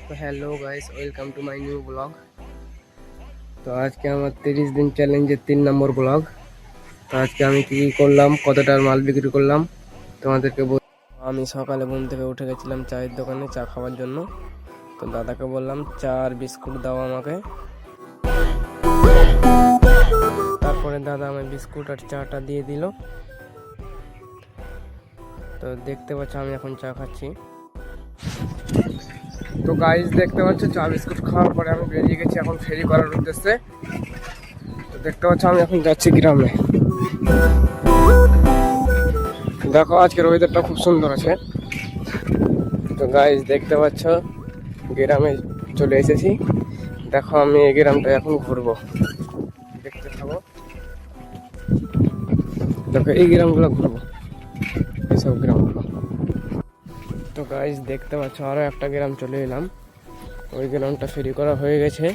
তো hello guys, welcome to my new blog. তো আজকে আমার 30 দিন চ্যালেঞ্জের 3 নম্বর ব্লগ। তো আজকে আমি কি করলাম, কতটার মাল বিক্রি করলাম তোমাদেরকে আমি সকালে ঘুম থেকে উঠে গেছিলাম চায়ের দোকানে চা খাওয়ার জন্য। তো দাদাকে বললাম চা আর বিস্কুট দাও আমাকে। তারপরে দাদা আমায় বিস্কুট আর চাটা দিয়ে দিল। তো দেখতে পাচ্ছ আমি এখন চা খাচ্ছি। তো গাইস দেখতে পাচ্ছ চা বিস্কুট খাওয়ার পরে আমি বেরিয়ে গেছি এখন ফেরি করার উদ্দেশ্যে। তো দেখতে পাচ্ছ আমি এখন যাচ্ছি গ্রামে। দেখো আজকের ওয়েদারটা খুব সুন্দর আছে। তো গাইস দেখতে পাচ্ছ গ্রামে চলে এসেছি। দেখো আমি এই গ্রামটা এখন ঘুরবো, দেখতে থাকো। দেখো এই গ্রামগুলো ঘুরবো, এইসব গ্রামগুলো। তো গাইস দেখতে পাচ্ছ আরো একটা গ্রাম চলে এলাম। ওই গ্রামটা ফেরি করা হয়ে গেছে,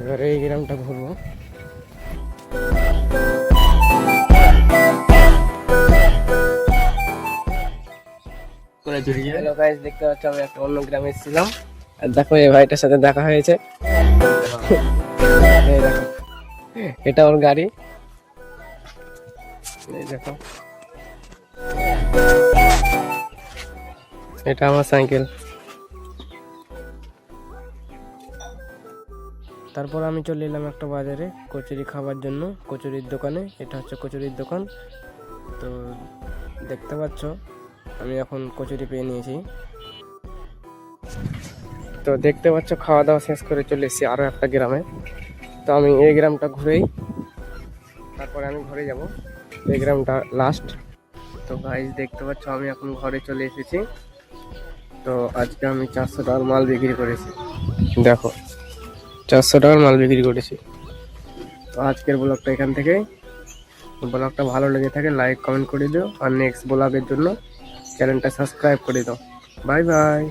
এবার এই গ্রামটা ঘুরবো। হ্যালো গাইস, দেখতে পাচ্ছ আমি একটা অন্য গ্রামে এসেছিলাম। আর দেখো এই ভাইটার সাথে দেখা হয়েছে। এই দেখো এটা ওর গাড়ি, এই দেখো এটা আমার সাইকেল। তারপর আমি চলে এলাম একটা বাজারে কচুরি খাবার জন্য, কচুরির দোকানে। এটা হচ্ছে কচুরির দোকান। তো দেখতে পাচ্ছ আমি এখন কচুরি পেয়ে নিয়েছি। তো দেখতে পাচ্ছ খাওয়া দাওয়া শেষ করে চলে এসেছি আরো একটা গ্রামে। তো আমি এই গ্রামটা ঘুরেই তারপরে আমি ঘরে যাব, এই গ্রামটা লাস্ট। তো গাইস দেখতে পাচ্ছ আমি এখন ঘরে চলে এসেছি। তো আজকে আমি 400 টাকার মাল বিক্রি করেছি। দেখো 400 টাকার মাল বিক্রি করেছি। তো আজকের ব্লগটা এখান থেকে। ব্লগটা ভালো লেগে থাকে লাইক কমেন্ট করে দিও, আর নেক্সট ব্লগের জন্য চ্যানেলটা সাবস্ক্রাইব করে দাও। Bye bye.